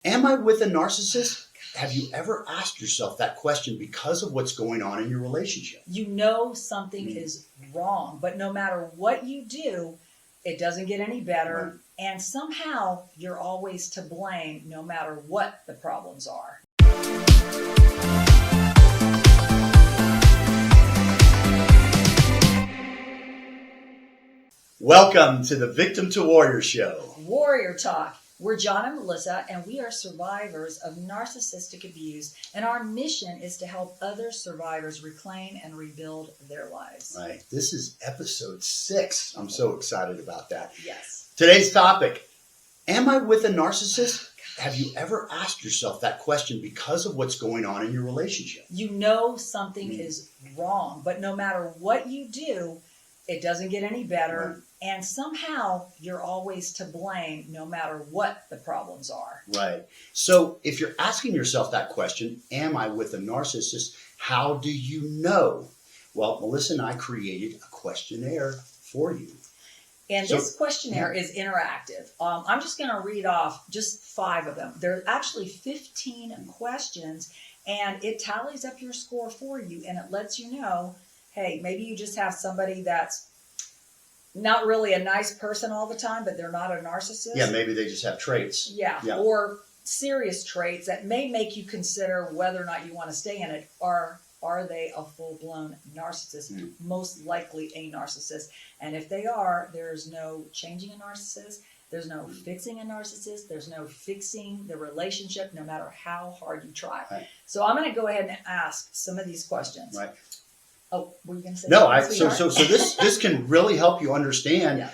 Am I with a narcissist? Have you ever asked yourself that question because of what's going on in your relationship? You know something is wrong, but no matter what you do, it doesn't get any better. Right. And somehow you're always to blame no matter what the problems are. Welcome to the Victim to Warrior Show. Warrior Talk. We're John and Melissa, and we are survivors of narcissistic abuse, and our mission is to help other survivors reclaim and rebuild their lives. Right. This is episode 6. I'm so excited about that. Yes. Today's topic, am I with a narcissist? Have you ever asked yourself that question because of what's going on in your relationship? You know something is wrong, but no matter what you do, it doesn't get any better. Right. And somehow you're always to blame no matter what the problems are. Right. So if you're asking yourself that question, am I with a narcissist? How do you know? Well, Melissa and I created a questionnaire for you. And this questionnaire is interactive. I'm just going to read off just 5 of them. There are actually 15 questions, and it tallies up your score for you, and it lets you know, hey, maybe you just have somebody that's not really a nice person all the time, but they're not a narcissist. Yeah, maybe they just have traits. Yeah. Or serious traits that may make you consider whether or not you want to stay in it. Are they a full-blown narcissist? Most likely a narcissist. And if they are, there's no changing a narcissist. There's no fixing a narcissist. There's no fixing the relationship, no matter how hard you try. Right. So I'm going to go ahead and ask some of these questions. Right. Oh, were you going to say no? something, So this can really help you understand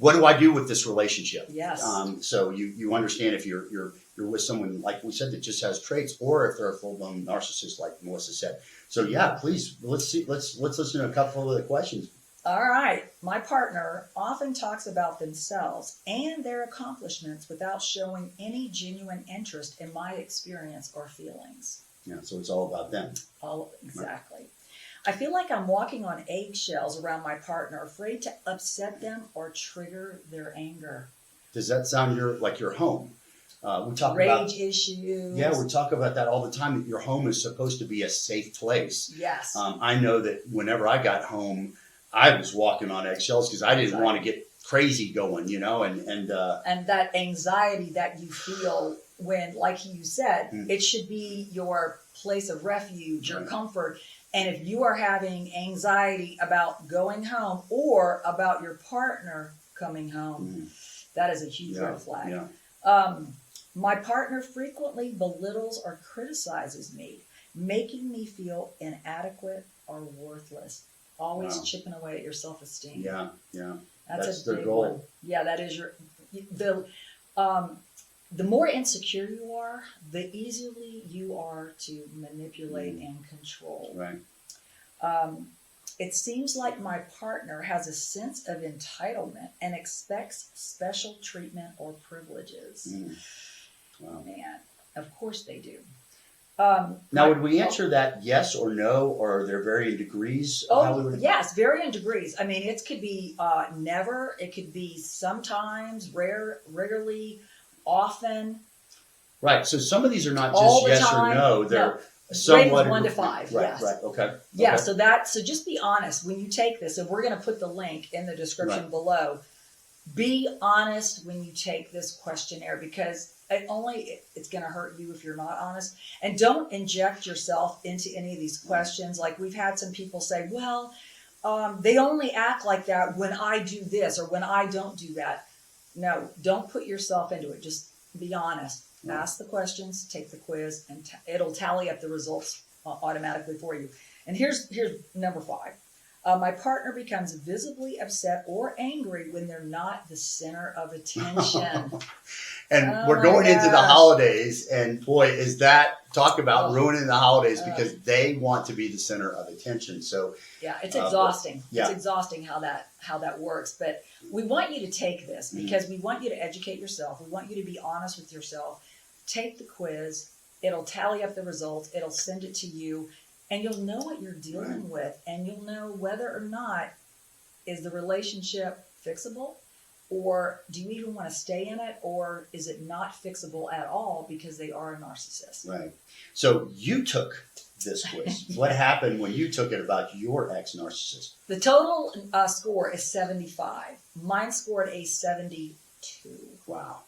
what do I do with this relationship. Yes. So you understand if you're with someone like we said that just has traits, or if they're a full-blown narcissist, like Melissa said. So please let's listen to a couple of the questions. All right. My partner often talks about themselves and their accomplishments without showing any genuine interest in my experience or feelings. Yeah. So it's all about them. Exactly. Right. I feel like I'm walking on eggshells around my partner, afraid to upset them or trigger their anger. Does that sound like your home? We talk rage about issues. Yeah, we talk about that all the time. That your home is supposed to be a safe place. Yes. I know that whenever I got home, I was walking on eggshells because I didn't want to get crazy going, and that anxiety that you feel when, like you said, it should be your place of refuge, your comfort. And if you are having anxiety about going home or about your partner coming home, that is a huge red flag. Yeah. My partner frequently belittles or criticizes me, making me feel inadequate or worthless. Always chipping away at your self-esteem. Yeah. That's a their big goal. one. Yeah, that is the more insecure you are, the easily you are to manipulate and control. Right. It seems like my partner has a sense of entitlement and expects special treatment or privileges. Wow. Man, of course they do. Now, would we answer that yes or no, or are there varying degrees? Yes, varying degrees. I mean, it could be never. It could be sometimes, regularly, often. Right. So some of these are not all just the yes time. or no. They're No. somewhat 1 to 5. Right. Yes. Right. Okay. Yeah. Okay. So just be honest when you take this, and we're going to put the link in the description below. Be honest when you take this questionnaire, because it's going to hurt you if you're not honest. And don't inject yourself into any of these questions. Like we've had some people say, well, they only act like that when I do this or when I don't do that. No, don't put yourself into it. Just be honest. Ask the questions, take the quiz, and it'll tally up the results automatically for you. And here's number 5. My partner becomes visibly upset or angry when they're not the center of attention. And we're going into the holidays, and boy, talk about ruining the holidays, because they want to be the center of attention. So yeah, it's exhausting. It's exhausting how that works. But we want you to take this because we want you to educate yourself. We want you to be honest with yourself. Take the quiz. It'll tally up the results. It'll send it to you. And you'll know what you're dealing with, and you'll know whether or not is the relationship fixable, Or do you even want to stay in it? Or is it not fixable at all because they are a narcissist? Right. So you took this quiz. What happened when you took it about your ex-narcissist? The total score is 75. Mine scored a 72. Wow.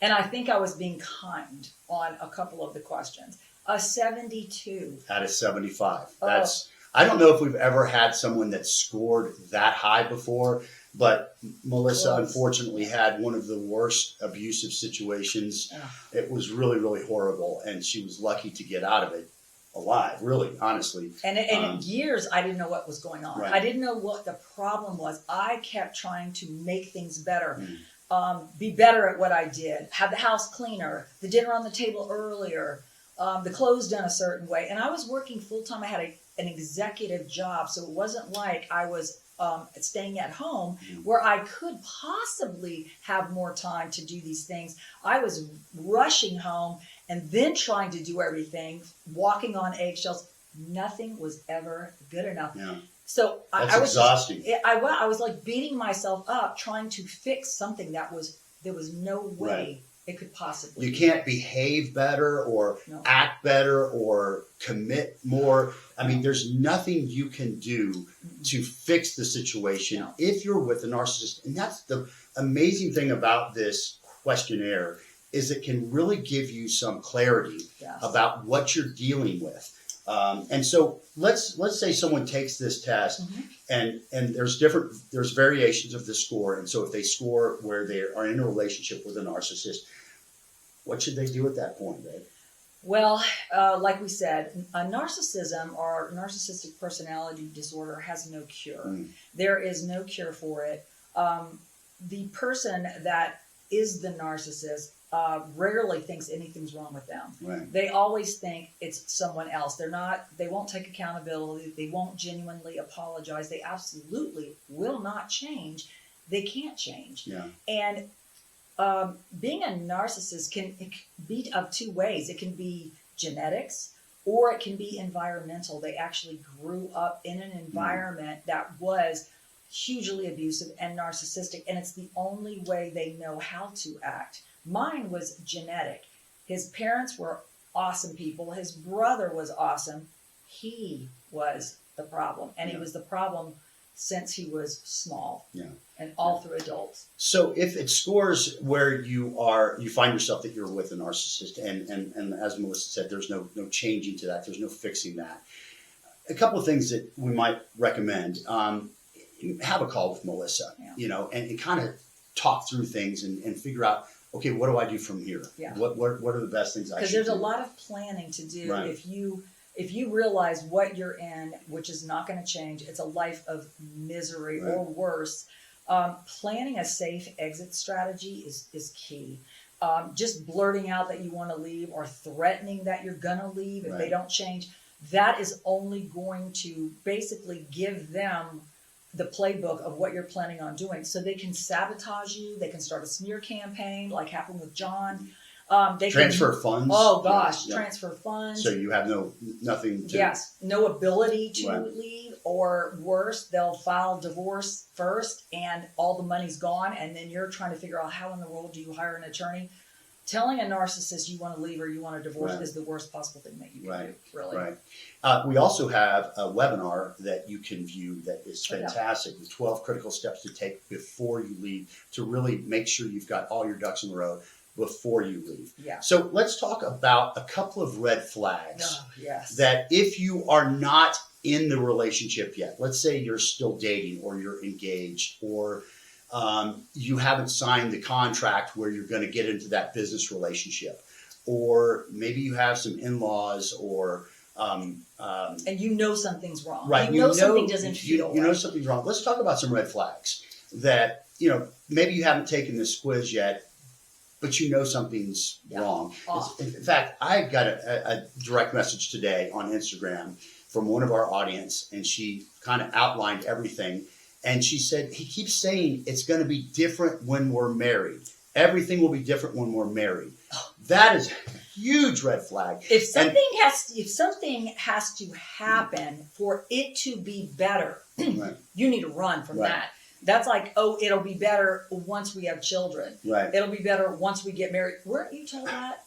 And I think I was being kind on a couple of the questions. A 72. Out of 75. That's, I don't know if we've ever had someone that scored that high before, but Melissa unfortunately had one of the worst abusive situations. It was really, really horrible, and she was lucky to get out of it alive, really, honestly. And in years, I didn't know what was going on. Right. I didn't know what the problem was. I kept trying to make things better, be better at what I did, have the house cleaner, the dinner on the table earlier, the clothes done a certain way. And I was working full-time. I had an executive job, so it wasn't like I was staying at home where I could possibly have more time to do these things. I was rushing home and then trying to do everything, walking on eggshells. Nothing was ever good enough. Yeah. So That's I was exhausting. I was like beating myself up trying to fix something that there was no way it could possibly. You can't behave better or act better or commit more. I mean, there's nothing you can do to fix the situation if you're with a narcissist. And that's the amazing thing about this questionnaire, is it can really give you some clarity about what you're dealing with. And so let's say someone takes this test and there's variations of the score. And so if they score where they are in a relationship with a narcissist, what should they do at that point, Dave? Well, like we said, narcissism or narcissistic personality disorder has no cure. There is no cure for it. The person that is the narcissist rarely thinks anything's wrong with them. Right. They always think it's someone else. They won't take accountability. They won't genuinely apologize. They absolutely will not change. They can't change. Yeah. And being a narcissist can be of two ways. It can be genetics or it can be environmental. They actually grew up in an environment that was hugely abusive and narcissistic, and it's the only way they know how to act. Mine was genetic. His parents were awesome people. His brother was awesome. He was the problem, and he was the problem since he was small. Yeah. And all through adults. So if it scores where you find yourself that you're with a narcissist, and as Melissa said, there's no changing to that. There's no fixing that. A couple of things that we might recommend: have a call with Melissa, and kind of talk through things and figure out, okay, what do I do from here? Yeah. What are the best things I should do? Because there's a lot of planning to do if you realize what you're in, which is not going to change. It's a life of misery or worse. Planning a safe exit strategy is key. Just blurting out that you want to leave or threatening that you're going to leave if they don't change, that is only going to basically give them the playbook of what you're planning on doing. So they can sabotage you. They can start a smear campaign like happened with John. They transfer funds. Oh gosh, transfer funds. So you have nothing to. Yes, no ability to leave, or worse, they'll file divorce first, and all the money's gone, and then you're trying to figure out how in the world do you hire an attorney. Telling a narcissist you want to leave or you want a divorce is the worst possible thing that you can do. Really. Right. We also have a webinar that you can view that is fantastic. With 12 critical steps to take before you leave to really make sure you've got all your ducks in a row before you leave. Yeah. So let's talk about a couple of red flags that if you are not in the relationship yet, let's say you're still dating or you're engaged or you haven't signed the contract where you're going to get into that business relationship, or maybe you have some in-laws or and you know something's wrong. Right. You know something doesn't feel You know something's wrong. Let's talk about some red flags that, maybe you haven't taken this quiz yet, but you know something's wrong. In fact, I got a direct message today on Instagram from one of our audience, and she kind of outlined everything. And she said, he keeps saying it's going to be different when we're married. Everything will be different when we're married. That is a huge red flag. If something has to happen for it to be better, you need to run from that. That's like, oh, it'll be better once we have children. Right. It'll be better once we get married. Weren't you told that?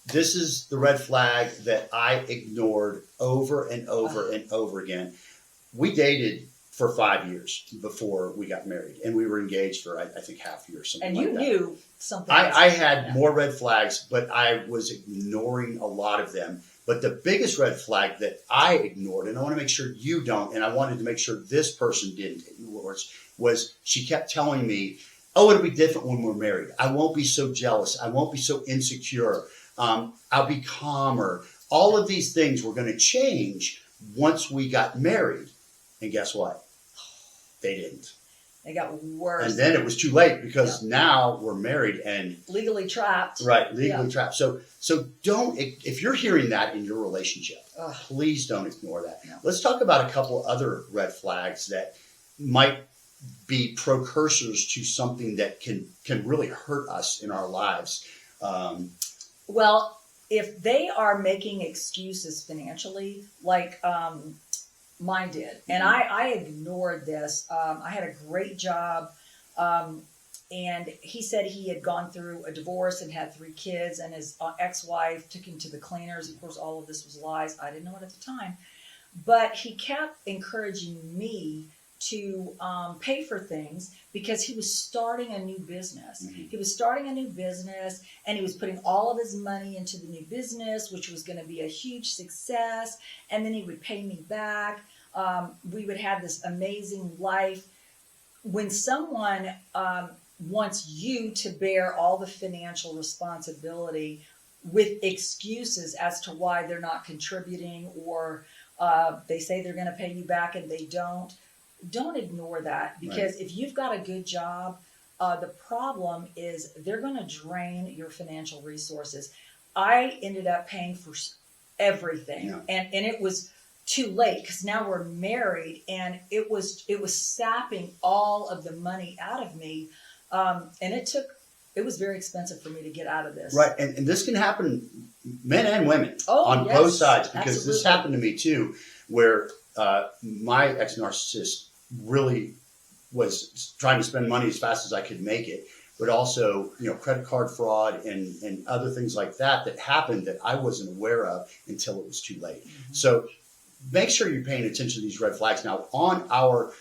This is the red flag that I ignored over and over and over again. We dated for 5 years before we got married, and we were engaged for I think half a year or something. And like you that. knew something. I had more red flags, but I was ignoring a lot of them. But the biggest red flag that I ignored, and I want to make sure you don't, and I wanted to make sure this person didn't, was she kept telling me, oh, it'll be different when we're married. I won't be so jealous. I won't be so insecure. I'll be calmer. All of these things were going to change once we got married. And guess what? They didn't. They got worse. And then it was too late because now we're married and legally trapped. Right, legally trapped. So don't, if you're hearing that in your relationship, please don't ignore that. No. Let's talk about a couple other red flags that might be precursors to something that can really hurt us in our lives. Well, if they are making excuses financially, like mine did, and I ignored this. I had a great job, and he said he had gone through a divorce and had 3 kids, and his ex-wife took him to the cleaners. Of course, all of this was lies. I didn't know it at the time, but he kept encouraging me to pay for things because he was starting a new business. Mm-hmm. He was starting a new business, and he was putting all of his money into the new business, which was going to be a huge success. And then he would pay me back. We would have this amazing life. When someone wants you to bear all the financial responsibility with excuses as to why they're not contributing, or they say they're going to pay you back and they don't ignore that, because if you've got a good job, the problem is they're going to drain your financial resources. I ended up paying for everything, and it was too late because now we're married, and it was sapping all of the money out of me, and it was very expensive for me to get out of this. Right, and this can happen, men and women, on both sides, because this happened to me too, where my ex-narcissist really was trying to spend money as fast as I could make it, but also, credit card fraud and other things like that happened that I wasn't aware of until it was too late. Mm-hmm. So make sure you're paying attention to these red flags. Now, on our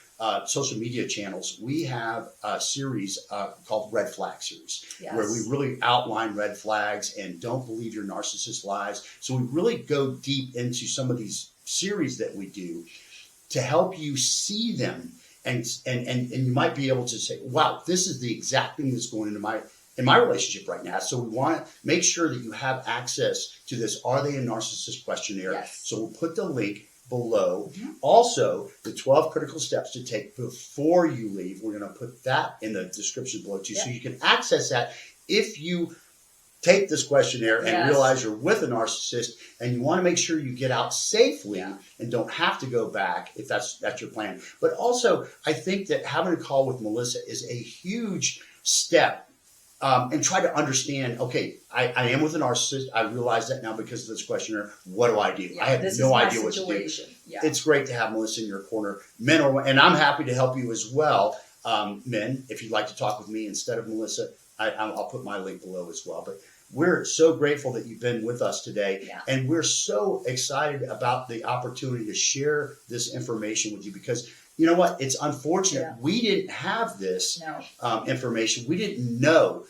social media channels, we have a series called Red Flag Series, where we really outline red flags and don't believe your narcissist lies. So we really go deep into some of these series that we do to help you see them, and you might be able to say, wow, this is the exact thing that's going into in my relationship right now. So we want to make sure that you have access to this. Are they a narcissist questionnaire? Yes. So we'll put the link below. Mm-hmm. Also, the 12 critical steps to take before you leave. We're going to put that in the description below too, so you can access that if you take this questionnaire and realize you're with a narcissist, and you want to make sure you get out safely and don't have to go back if that's your plan. But also, I think that having a call with Melissa is a huge step, and try to understand, okay, I am with a narcissist. I realize that now because of this questionnaire. What do I do? I have no idea what to do. Yeah. It's great to have Melissa in your corner. Men and I'm happy to help you as well. Men, if you'd like to talk with me instead of Melissa, I'll put my link below as well. But we're so grateful that you've been with us today. Yeah. And we're so excited about the opportunity to share this information with you, because you know what? It's unfortunate we didn't have this information. We didn't know,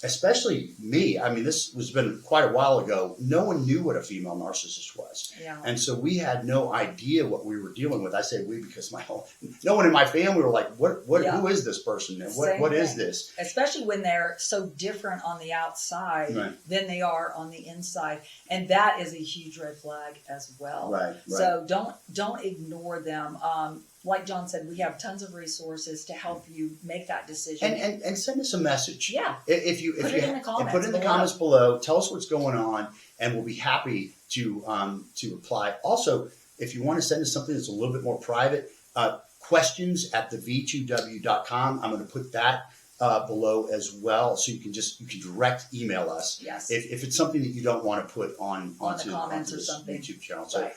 especially me. I mean, this was been quite a while ago. No one knew what a female narcissist was. Yeah. And so we had no idea what we were dealing with. I say we because no one in my family were like, who is this person? And what is this? Especially when they're so different on the outside than they are on the inside. And that is a huge red flag as well. Right. So don't ignore them. Like John said, we have tons of resources to help you make that decision. And send us a message. Yeah. If you put it in the comments. Put it in the comments below. Tell us what's going on, and we'll be happy to reply. Also, if you want to send us something that's a little bit more private, questions@the2w.com. I'm going to put that below as well, so you can direct email us. Yes. If it's something that you don't want to put onto the comments or something. YouTube channel. So.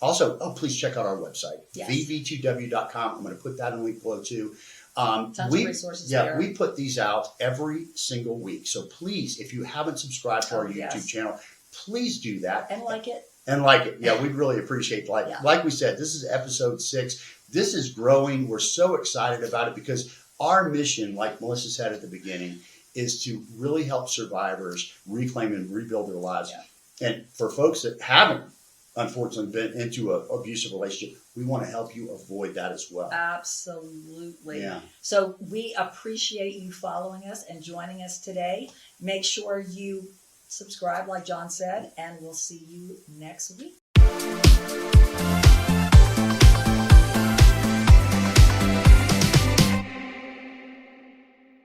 Also, please check out our website, Yes. vv2w.com. I'm going to put that in the link below too. Tons of resources there. We put these out every single week. So please, if you haven't subscribed to our YouTube channel, please do that. And like it. And like it. Yeah, we'd really appreciate it. Like we said, this is episode 6. This is growing. We're so excited about it because our mission, like Melissa said at the beginning, is to really help survivors reclaim and rebuild their lives. Yeah. And for folks that haven't, unfortunately, been into an abusive relationship, we want to help you avoid that as well. Absolutely. Yeah. So we appreciate you following us and joining us today. Make sure you subscribe, like John said, and we'll see you next week.